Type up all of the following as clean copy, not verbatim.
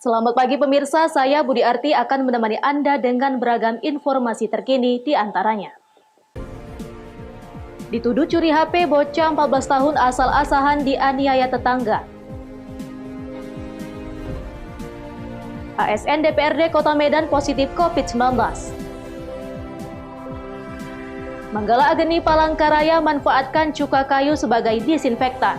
Selamat pagi pemirsa, saya Budi Arti akan menemani Anda dengan beragam informasi terkini di antaranya. Dituduh curi HP, bocah 14 tahun asal-asahan dianiaya tetangga. ASN DPRD Kota Medan positif COVID-19. Manggala Ageni Palangkaraya manfaatkan cuka kayu sebagai disinfektan.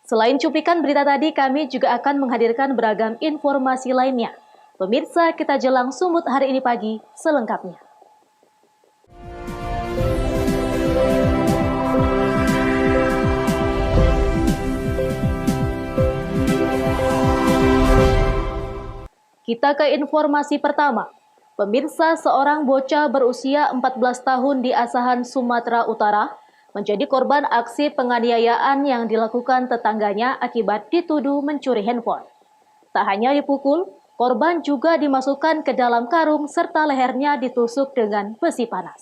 Selain cuplikan berita tadi, kami juga akan menghadirkan beragam informasi lainnya. Pemirsa, kita jelang Sumut hari ini pagi selengkapnya. Kita ke informasi pertama. Pemirsa, seorang bocah berusia 14 tahun di Asahan, Sumatera Utara menjadi korban aksi penganiayaan yang dilakukan tetangganya akibat dituduh mencuri handphone. Tak hanya dipukul, korban juga dimasukkan ke dalam karung serta lehernya ditusuk dengan besi panas.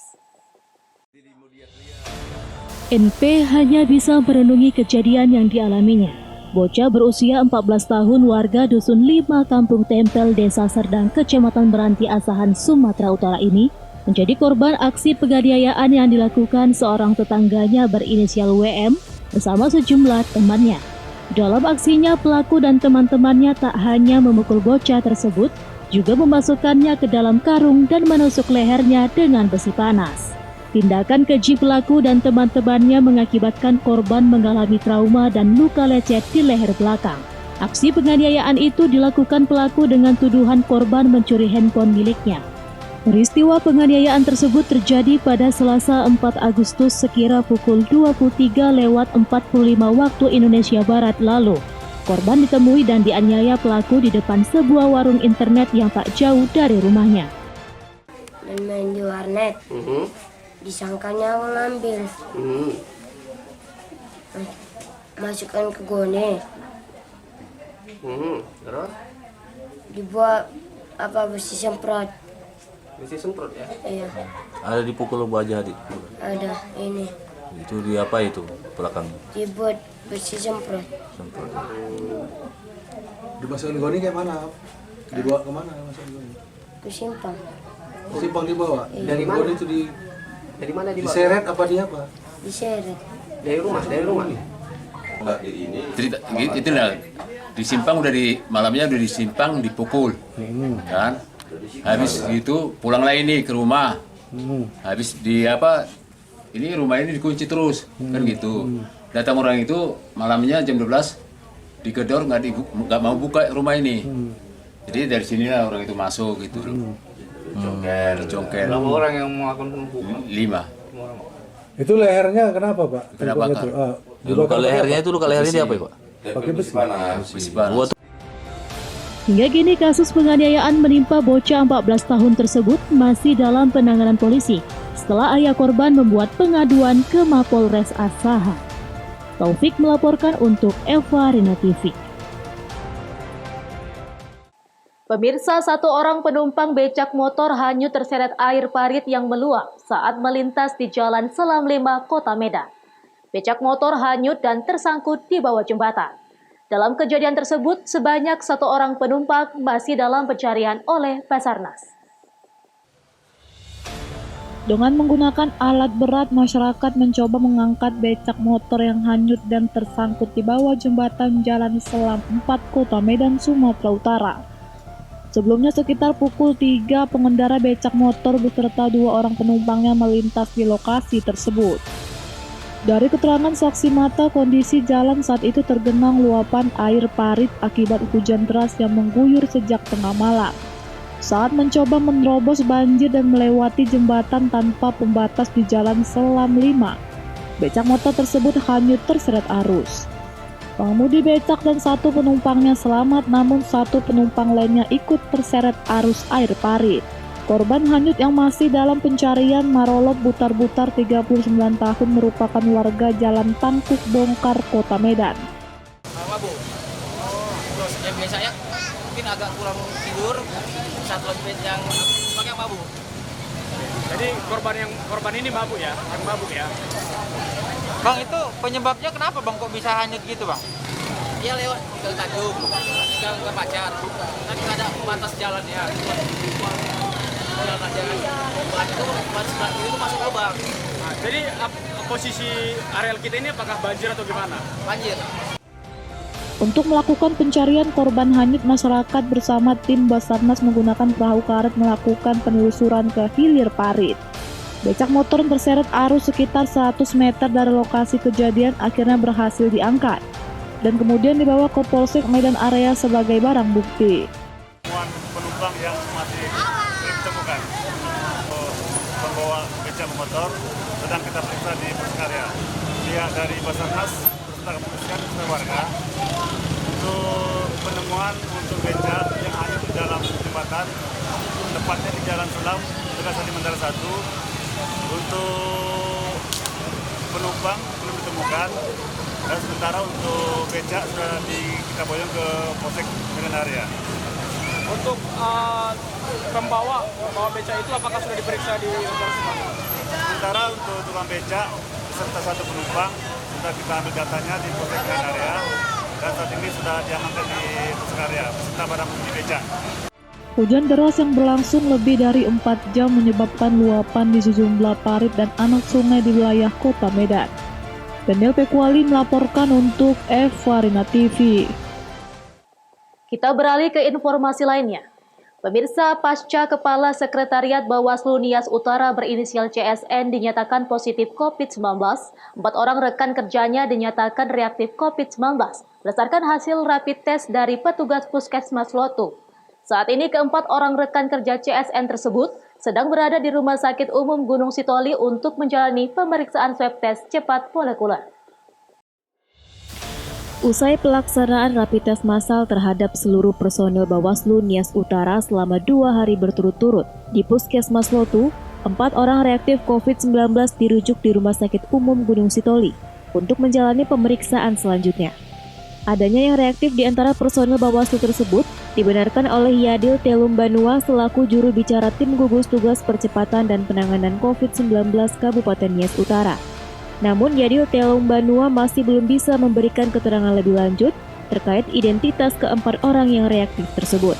NP hanya bisa merenungi kejadian yang dialaminya. Bocah berusia 14 tahun warga Dusun 5 Kampung Tempel, Desa Serdang, Kecamatan Meranti, Asahan, Sumatera Utara ini menjadi korban aksi penganiayaan yang dilakukan seorang tetangganya berinisial WM bersama sejumlah temannya. Dalam aksinya, pelaku dan teman-temannya tak hanya memukul bocah tersebut, juga memasukkannya ke dalam karung dan menusuk lehernya dengan besi panas. Tindakan keji pelaku dan teman-temannya mengakibatkan korban mengalami trauma dan luka lecet di leher belakang. Aksi penganiayaan itu dilakukan pelaku dengan tuduhan korban mencuri handphone miliknya. Peristiwa penganiayaan tersebut terjadi pada Selasa 4 Agustus sekira pukul 23:45 waktu Indonesia Barat lalu. Korban ditemui dan dianiaya pelaku di depan sebuah warung internet yang tak jauh dari rumahnya. Main di warnet, disangkanya awal ambil, masukkan ke gone, Terus dibuat besi semprot. besi semprot ya? Iya, Ada dipukul wajah ada ini, itu di apa itu belakang dibuat besi semprot. semprot. Dimasukin goni kayak mana? Dibawa kemana masukin goni? Ke simpang, Simpang dibawa. Dari mana? Goni itu Dari mana dibawa? diseret apa dia apa? diseret. Dari rumah. Cerita itu lah disimpang malamnya udah disimpang dipukul kan, habis itu pulang lagi nih ke rumah, habis ini rumah ini dikunci terus kan gitu. Datang orang itu malamnya jam 12 digedor, nggak mau buka rumah ini, jadi dari sinilah orang itu masuk gitu loh. Congkel. Berapa orang yang melakukan penumpukan? 5. Itu lehernya kenapa, Pak? Kena bakar. Luka lehernya itu luka lehernya di apa ya, Pak? Pakai besi. Besi panas. Hingga kini kasus penganiayaan menimpa bocah 14 tahun tersebut masih dalam penanganan polisi setelah ayah korban membuat pengaduan ke Mapolres Asahan. Taufik melaporkan untuk Eva Rina TV. Pemirsa, satu orang penumpang becak motor hanyut terseret air parit yang meluap saat melintas di Jalan Selam 5, Kota Medan. Becak motor hanyut dan tersangkut di bawah jembatan. Dalam kejadian tersebut, sebanyak satu orang penumpang masih dalam pencarian oleh Basarnas. Dengan menggunakan alat berat, masyarakat mencoba mengangkat becak motor yang hanyut dan tersangkut di bawah jembatan Jalan Selam 4, Kota Medan, Sumatera Utara. Sebelumnya sekitar pukul 3, pengendara becak motor beserta 2 orang penumpangnya melintas di lokasi tersebut. Dari keterangan saksi mata, kondisi jalan saat itu tergenang luapan air parit akibat hujan deras yang mengguyur sejak tengah malam. Saat mencoba menerobos banjir dan melewati jembatan tanpa pembatas di Jalan Selam 5, becak motor tersebut hanyut terseret arus. Pengemudi becak dan satu penumpangnya selamat, namun satu penumpang lainnya ikut terseret arus air parit. Korban hanyut yang masih dalam pencarian Marolop Butar-Butar 39 tahun merupakan warga Jalan Tangkuk Bongkar, Kota Medan. Mabuk. Terus yang biasanya mungkin agak kurang tidur, satu lagi yang pakai mabuk. Jadi korban ini mabuk ya, yang mabuk ya. Bang, itu penyebabnya kenapa bang kok bisa hanyut gitu bang? Iya lewat tinggal Tanjung, tinggal ke Pacar. Kan nggak ada batas jalannya. Jalan aja kan. Buat itu buat sebelah kiri itu masuk lubang. Nah, jadi posisi areal kita ini apakah banjir atau gimana? Banjir. Untuk melakukan pencarian korban hanyut, masyarakat bersama tim Basarnas menggunakan perahu karet melakukan penelusuran ke hilir parit. Becak motor terseret arus sekitar 100 meter dari lokasi kejadian akhirnya berhasil diangkat dan kemudian dibawa ke Polsek Medan Area sebagai barang bukti. Penumpang yang masih belum ditemukan, pembawa becak motor sedang kita periksa di Polsek Area. Pihak dari Basarnas beserta kepolisian beserta warga untuk penemuan untuk becak yang hanyut di dalam jembatan, tepatnya di Jalan Sulam, dekat Sandi Mandala 1. Untuk penumpang belum ditemukan, dan sementara untuk becak sudah kita boyong ke Polsek Medan Area. Untuk pembawa becak itu apakah sudah diperiksa di Polres? Sementara untuk tukang becak serta satu penumpang sudah kita ambil datanya di Polsek Medan Area dan saat ini sudah diamankan di Polsek Area beserta barang bukti becak. Hujan deras yang berlangsung lebih dari 4 jam menyebabkan luapan di sejumlah parit dan anak sungai di wilayah Kota Medan. Daniel Pekuali melaporkan untuk Evarina TV. Kita beralih ke informasi lainnya. Pemirsa, pasca Kepala Sekretariat Bawaslu Nias Utara berinisial CSN dinyatakan positif COVID-19, 4 orang rekan kerjanya dinyatakan reaktif COVID-19 berdasarkan hasil rapid test dari petugas Puskesmas Lotu. Saat ini keempat orang rekan kerja CSN tersebut sedang berada di Rumah Sakit Umum Gunung Sitoli untuk menjalani pemeriksaan swab test cepat molekuler. Usai pelaksanaan rapid test massal terhadap seluruh personel Bawaslu Nias Utara selama 2 hari berturut-turut di Puskesmas Lotu, 4 orang reaktif COVID-19 dirujuk di Rumah Sakit Umum Gunung Sitoli untuk menjalani pemeriksaan selanjutnya. Adanya yang reaktif di antara personel Bawaslu tersebut dibenarkan oleh Yadil Telumbanua selaku juru bicara tim gugus tugas percepatan dan penanganan COVID-19 Kabupaten Nias Utara. Namun Yadil Telumbanua masih belum bisa memberikan keterangan lebih lanjut terkait identitas keempat orang yang reaktif tersebut.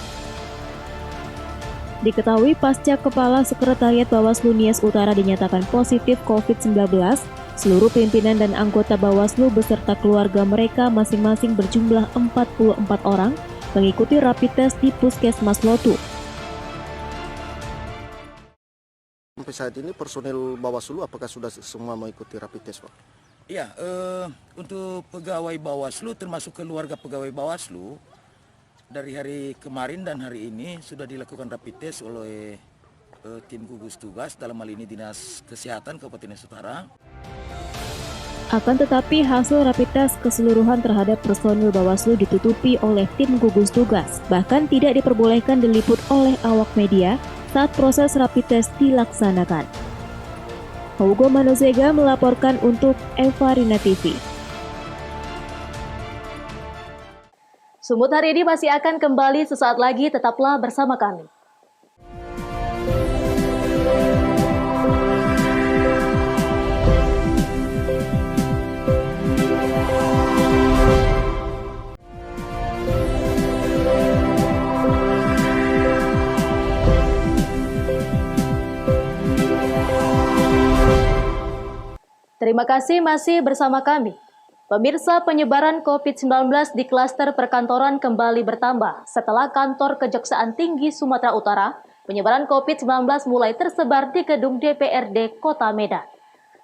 Diketahui pasca Kepala Sekretariat Bawaslu Nias Utara dinyatakan positif COVID-19, seluruh pimpinan dan anggota Bawaslu beserta keluarga mereka masing-masing berjumlah 44 orang mengikuti rapid test di Puskesmas Lotu. Sampai saat ini personel Bawaslu apakah sudah semua mengikuti rapid test, Pak? Iya, untuk pegawai Bawaslu termasuk keluarga pegawai Bawaslu dari hari kemarin dan hari ini sudah dilakukan rapid test oleh tim gugus tugas, dalam hal ini Dinas Kesehatan Kabupaten Nias Utara. Akan tetapi hasil rapid test keseluruhan terhadap personil Bawaslu ditutupi oleh tim gugus tugas, bahkan tidak diperbolehkan diliput oleh awak media saat proses rapid test dilaksanakan. Hugo Manuzega melaporkan untuk Evarina TV. Sumut hari ini masih akan kembali sesaat lagi, tetaplah bersama kami. Terima kasih masih bersama kami. Pemirsa, penyebaran COVID-19 di klaster perkantoran kembali bertambah setelah kantor Kejaksaan Tinggi Sumatera Utara, penyebaran COVID-19 mulai tersebar di gedung DPRD Kota Medan.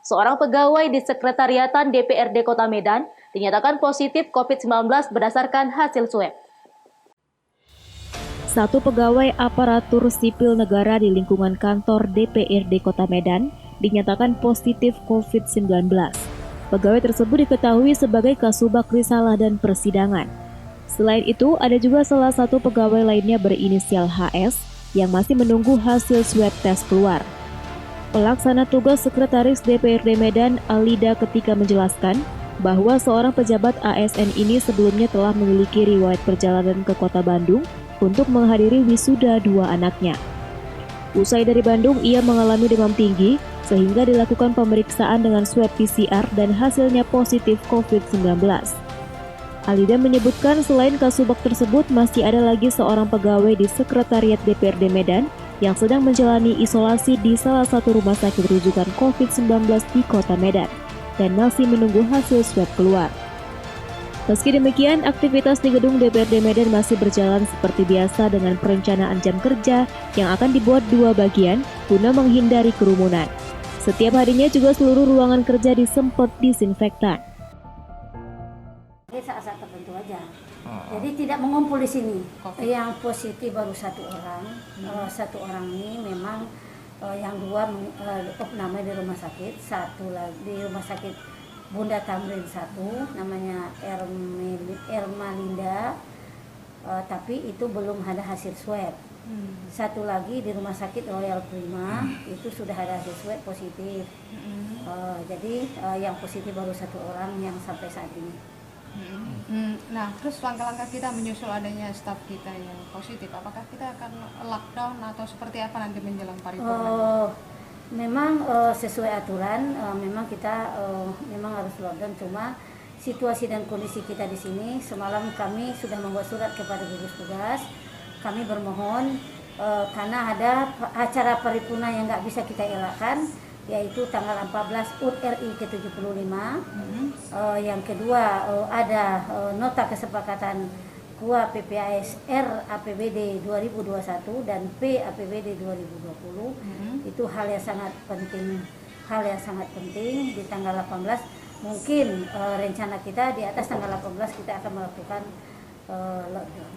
Seorang pegawai di Sekretariatan DPRD Kota Medan dinyatakan positif COVID-19 berdasarkan hasil swab. Satu pegawai aparatur sipil negara di lingkungan kantor DPRD Kota Medan dinyatakan positif COVID-19. Pegawai tersebut diketahui sebagai Kasubag Risalah dan Persidangan. Selain itu, ada juga salah satu pegawai lainnya berinisial HS yang masih menunggu hasil swab test keluar. Pelaksana tugas Sekretaris DPRD Medan, Alida, ketika menjelaskan bahwa seorang pejabat ASN ini sebelumnya telah memiliki riwayat perjalanan ke Kota Bandung untuk menghadiri wisuda 2 anaknya. Usai dari Bandung, ia mengalami demam tinggi, sehingga dilakukan pemeriksaan dengan swab PCR dan hasilnya positif COVID-19. Alida menyebutkan selain Kasubag tersebut masih ada lagi seorang pegawai di Sekretariat DPRD Medan yang sedang menjalani isolasi di salah satu rumah sakit rujukan COVID-19 di Kota Medan dan masih menunggu hasil swab keluar. Meski demikian, aktivitas di gedung DPRD Medan masih berjalan seperti biasa dengan perencanaan jam kerja yang akan dibuat 2 bagian guna menghindari kerumunan. Setiap harinya juga seluruh ruangan kerja disemprot disinfektan. Saat-saat tertentu aja. Jadi tidak mengumpul di sini. Yang positif baru 1 orang. 1 orang ini memang yang 2 namanya di rumah sakit, 1 lagi di rumah sakit Bunda Tamrin 1 namanya Ermalinda, tapi itu belum ada hasil swab. 1 lagi di rumah sakit Royal Prima itu sudah ada hasil swab positif. Jadi yang positif baru 1 orang yang sampai saat ini. Nah, terus langkah-langkah kita menyusul adanya staf kita yang positif, apakah kita akan lockdown atau seperti apa nanti menjelang paripurna? Memang sesuai aturan, memang kita memang harus lockdown. Cuma situasi dan kondisi kita di sini, semalam kami sudah membuat surat kepada gugus tugas. Kami bermohon karena ada acara paripurna yang nggak bisa kita elakkan, yaitu tanggal 14 UT RI ke-75. Yang kedua ada nota kesepakatan KUA PPAS R APBD 2021 dan P APBD 2020. Itu hal yang sangat penting di tanggal 18. Mungkin rencana kita di atas tanggal 18 kita akan melakukan lockdown.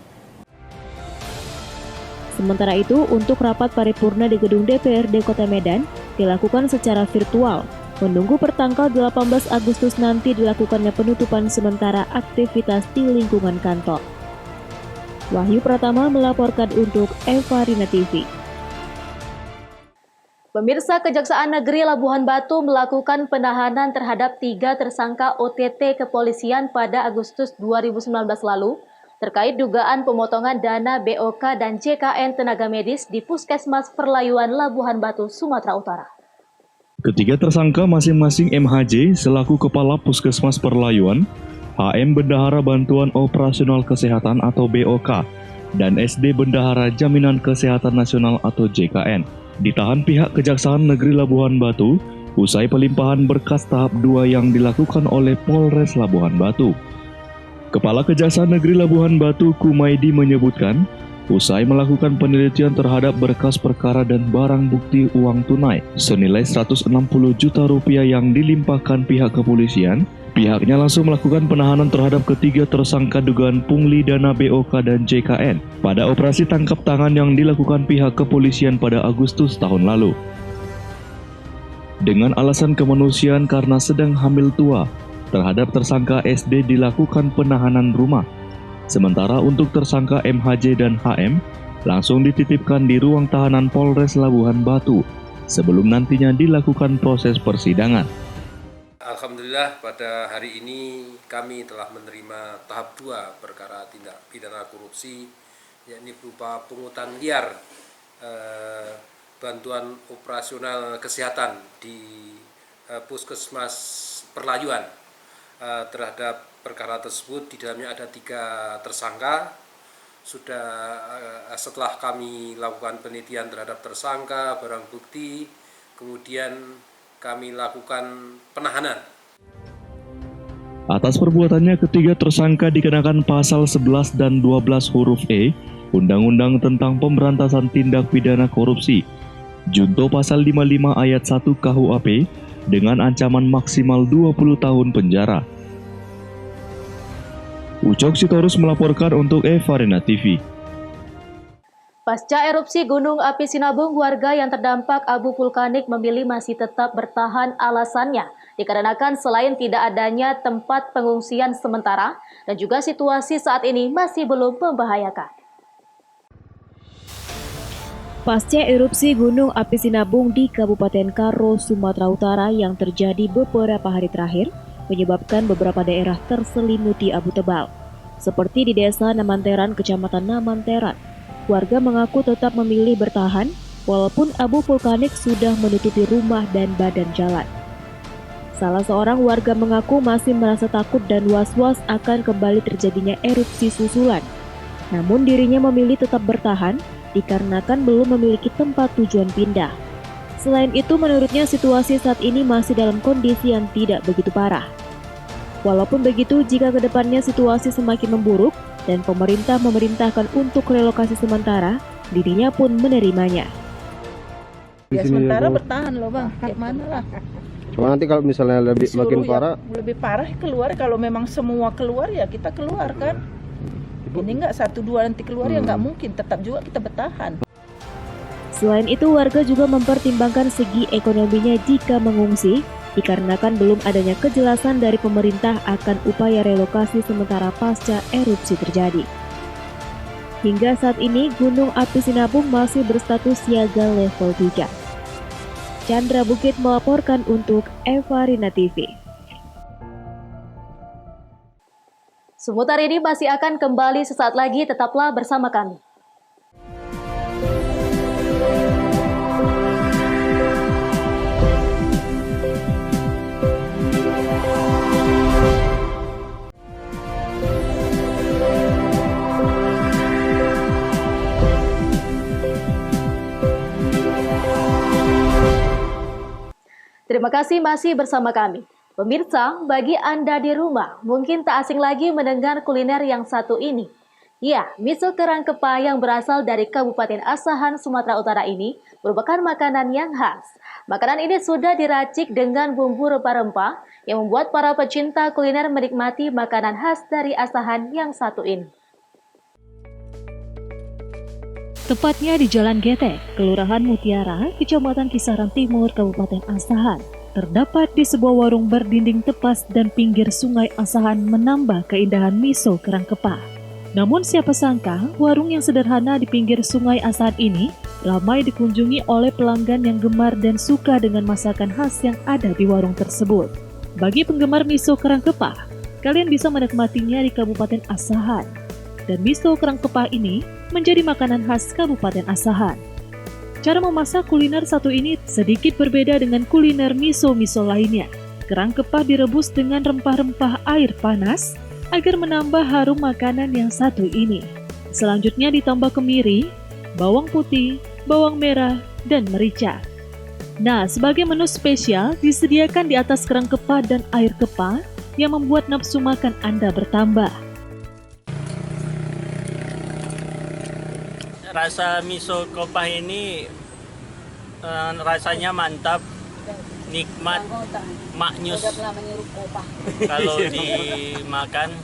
Sementara itu, untuk rapat paripurna di gedung DPRD Kota Medan dilakukan secara virtual, menunggu pertanggal 18 Agustus nanti dilakukannya penutupan sementara aktivitas di lingkungan kantor. Wahyu Pratama melaporkan untuk Evarina TV. Pemirsa, Kejaksaan Negeri Labuhan Batu melakukan penahanan terhadap 3 tersangka OTT kepolisian pada Agustus 2019 lalu terkait dugaan pemotongan dana BOK dan JKN tenaga medis di Puskesmas Perlayuan Labuhan Batu, Sumatera Utara. Ketiga tersangka masing-masing MHJ selaku Kepala Puskesmas Perlayuan, HM Bendahara Bantuan Operasional Kesehatan atau BOK, dan SD Bendahara Jaminan Kesehatan Nasional atau JKN, ditahan pihak Kejaksaan Negeri Labuhan Batu usai pelimpahan berkas tahap 2 yang dilakukan oleh Polres Labuhan Batu. Kepala Kejaksaan Negeri Labuhan Batu Kumaidi menyebutkan, usai melakukan penelitian terhadap berkas perkara dan barang bukti uang tunai senilai 160 juta rupiah yang dilimpahkan pihak kepolisian, pihaknya langsung melakukan penahanan terhadap ketiga tersangka dugaan pungli dana BOK dan JKN pada operasi tangkap tangan yang dilakukan pihak kepolisian pada Agustus tahun lalu. Dengan alasan kemanusiaan karena sedang hamil tua, terhadap tersangka SD dilakukan penahanan rumah. Sementara untuk tersangka MHJ dan HM langsung dititipkan di ruang tahanan Polres Labuhan Batu sebelum nantinya dilakukan proses persidangan. Alhamdulillah pada hari ini kami telah menerima tahap 2 perkara tindak pidana korupsi, yakni berupa pungutan liar bantuan operasional kesehatan di Puskesmas Perlayuan. Terhadap perkara tersebut di dalamnya ada 3 tersangka. Setelah kami lakukan penelitian terhadap tersangka, barang bukti, kemudian kami lakukan penahanan. Atas perbuatannya, ketiga tersangka dikenakan pasal 11 dan 12 huruf E Undang-Undang tentang Pemberantasan Tindak Pidana Korupsi, junto pasal 55 ayat 1 KUHP dengan ancaman maksimal 20 tahun penjara. Ucok Sitorus melaporkan untuk Evarina TV. Pasca erupsi Gunung Api Sinabung, warga yang terdampak abu vulkanik memilih masih tetap bertahan. Alasannya dikarenakan selain tidak adanya tempat pengungsian sementara dan juga situasi saat ini masih belum membahayakan. Pasca erupsi Gunung Api Sinabung di Kabupaten Karo, Sumatera Utara yang terjadi beberapa hari terakhir, menyebabkan beberapa daerah terselimuti abu tebal. Seperti di Desa Namanteran, Kecamatan Namanteran, warga mengaku tetap memilih bertahan walaupun abu vulkanik sudah menutupi rumah dan badan jalan. Salah seorang warga mengaku masih merasa takut dan was-was akan kembali terjadinya erupsi susulan. Namun dirinya memilih tetap bertahan dikarenakan belum memiliki tempat tujuan pindah. Selain itu, menurutnya situasi saat ini masih dalam kondisi yang tidak begitu parah. Walaupun begitu, jika kedepannya situasi semakin memburuk dan pemerintah memerintahkan untuk relokasi sementara, dirinya pun menerimanya. Ya sementara bertahan loh bang, kayak mana lah. Cuma nanti kalau misalnya makin parah, lebih parah keluar. Kalau memang semua keluar ya kita keluar kan. Ini nggak 1-2 nanti keluar ya nggak mungkin. Tetap juga kita bertahan. Selain itu, warga juga mempertimbangkan segi ekonominya jika mengungsi, dikarenakan belum adanya kejelasan dari pemerintah akan upaya relokasi sementara pasca erupsi terjadi. Hingga saat ini, Gunung Api Sinabung masih berstatus siaga level 3. Chandra Bukit melaporkan untuk Evarina TV. Seputar ini masih akan kembali sesaat lagi, tetaplah bersama kami. Terima kasih masih bersama kami. Pemirsa, bagi Anda di rumah, mungkin tak asing lagi mendengar kuliner yang satu ini. Ya, miso kerang kepa yang berasal dari Kabupaten Asahan, Sumatera Utara ini merupakan makanan yang khas. Makanan ini sudah diracik dengan bumbu rempah-rempah yang membuat para pecinta kuliner menikmati makanan khas dari Asahan yang satu ini. Tepatnya di Jalan Getek, Kelurahan Mutiara, Kecamatan Kisaran Timur, Kabupaten Asahan. Terdapat di sebuah warung berdinding tepas dan pinggir sungai Asahan menambah keindahan miso kerang kepa. Namun siapa sangka, warung yang sederhana di pinggir sungai Asahan ini ramai dikunjungi oleh pelanggan yang gemar dan suka dengan masakan khas yang ada di warung tersebut. Bagi penggemar miso kerang kepa, kalian bisa menikmatinya di Kabupaten Asahan. Dan miso kerang kepa ini menjadi makanan khas Kabupaten Asahan. Cara memasak kuliner satu ini sedikit berbeda dengan kuliner miso-miso lainnya. Kerang kepa direbus dengan rempah-rempah air panas agar menambah harum makanan yang satu ini. Selanjutnya ditambah kemiri, bawang putih, bawang merah, dan merica. Nah, sebagai menu spesial disediakan di atas kerang kepa dan air kepa yang membuat nafsu makan Anda bertambah. Rasa miso kopah ini rasanya mantap, nikmat, maknyus kalau dimakan.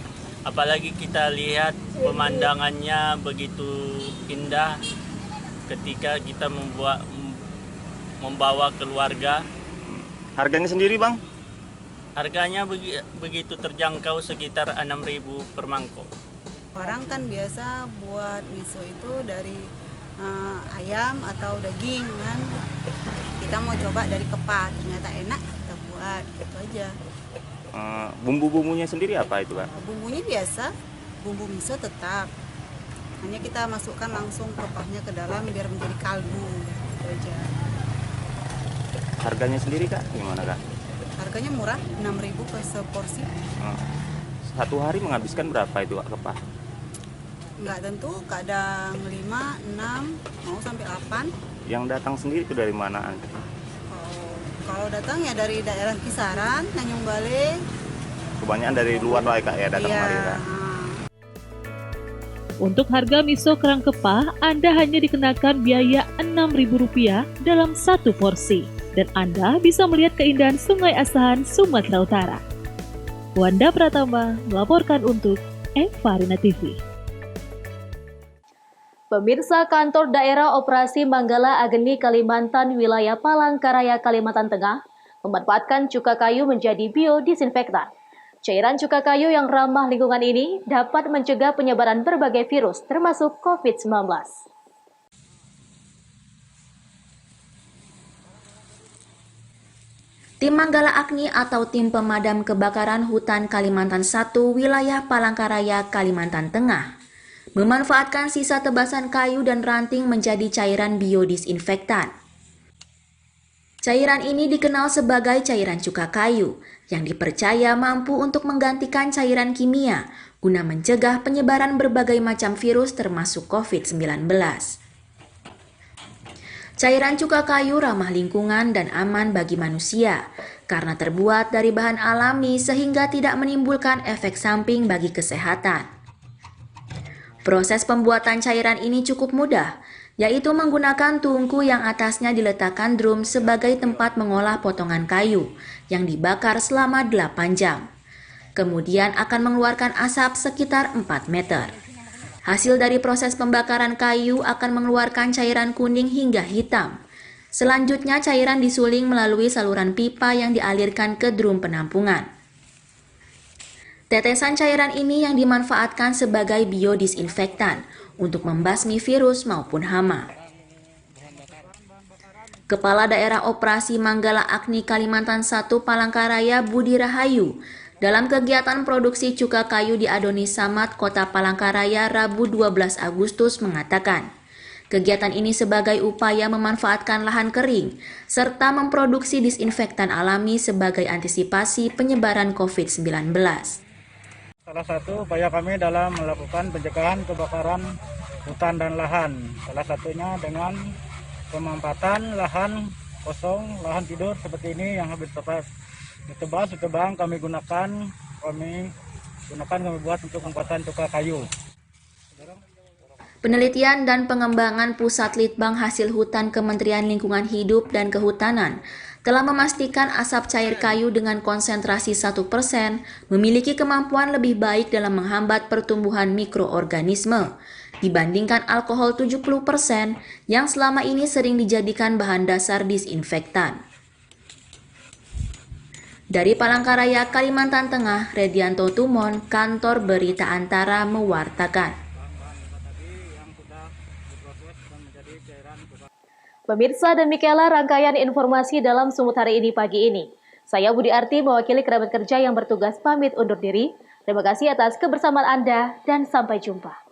Apalagi kita lihat pemandangannya begitu indah ketika kita membawa keluarga. Harganya sendiri bang? Harganya begitu terjangkau, sekitar 6.000 per mangkok. Orang kan biasa buat miso itu dari ayam atau daging kan. Kita mau coba dari kepa, ternyata enak, kita buat gitu aja. Bumbu-bumbunya sendiri apa itu Pak? Bumbunya biasa, bumbu miso tetap. Hanya kita masukkan langsung kepahnya ke dalam biar menjadi kaldu gitu aja. Harganya sendiri Kak, gimana Kak? Harganya murah, 6.000 per seporsi. Satu hari menghabiskan berapa itu Kak kepah? Nggak tentu, kadang 5, 6, mau sampai 8. Yang datang sendiri itu dari mana? Kalau datang ya dari daerah Kisaran, Tanjung Balai. Kebanyakan dari luar lah Kak ya datang kemari Kak. Untuk harga miso kerang kepa, Anda hanya dikenakan biaya Rp6.000 dalam satu porsi. Dan Anda bisa melihat keindahan Sungai Asahan, Sumatera Utara. Wanda Pratama melaporkan untuk Evarina TV. Pemirsa, Kantor Daerah Operasi Manggala Ageni Kalimantan Wilayah Palangkaraya Kalimantan Tengah memanfaatkan cuka kayu menjadi biodisinfektan. Cairan cuka kayu yang ramah lingkungan ini dapat mencegah penyebaran berbagai virus termasuk COVID-19. Tim Manggala Agni atau Tim Pemadam Kebakaran Hutan Kalimantan 1 Wilayah Palangkaraya Kalimantan Tengah memanfaatkan sisa tebasan kayu dan ranting menjadi cairan biodisinfektan. Cairan ini dikenal sebagai cairan cuka kayu, yang dipercaya mampu untuk menggantikan cairan kimia guna mencegah penyebaran berbagai macam virus termasuk COVID-19. Cairan cuka kayu ramah lingkungan dan aman bagi manusia karena terbuat dari bahan alami sehingga tidak menimbulkan efek samping bagi kesehatan. Proses pembuatan cairan ini cukup mudah, yaitu menggunakan tungku yang atasnya diletakkan drum sebagai tempat mengolah potongan kayu yang dibakar selama 8 jam. Kemudian akan mengeluarkan asap sekitar 4 meter. Hasil dari proses pembakaran kayu akan mengeluarkan cairan kuning hingga hitam. Selanjutnya cairan disuling melalui saluran pipa yang dialirkan ke drum penampungan. Tetesan cairan ini yang dimanfaatkan sebagai biodisinfektan untuk membasmi virus maupun hama. Kepala Daerah Operasi Manggala Agni Kalimantan 1 Palangkaraya Budi Rahayu dalam kegiatan produksi cuka kayu di Adoni Samad, Kota Palangkaraya Rabu 12 Agustus mengatakan, kegiatan ini sebagai upaya memanfaatkan lahan kering serta memproduksi disinfektan alami sebagai antisipasi penyebaran COVID-19. Salah satu upaya kami dalam melakukan pencegahan kebakaran hutan dan lahan. Salah satunya dengan pemampatan lahan kosong, lahan tidur seperti ini yang habis ditebang kami buat untuk pembuatan cuka kayu. Penelitian dan pengembangan Pusat Litbang Hasil Hutan Kementerian Lingkungan Hidup dan Kehutanan telah memastikan asap cair kayu dengan konsentrasi 1% memiliki kemampuan lebih baik dalam menghambat pertumbuhan mikroorganisme dibandingkan alkohol 70% yang selama ini sering dijadikan bahan dasar disinfektan. Dari Palangkaraya, Kalimantan Tengah, Redianto Tumon, Kantor Berita Antara mewartakan. Pemirsa, demikianlah rangkaian informasi dalam Sumut hari ini pagi ini. Saya Budi Arti mewakili kerabat kerja yang bertugas pamit undur diri. Terima kasih atas kebersamaan Anda dan sampai jumpa.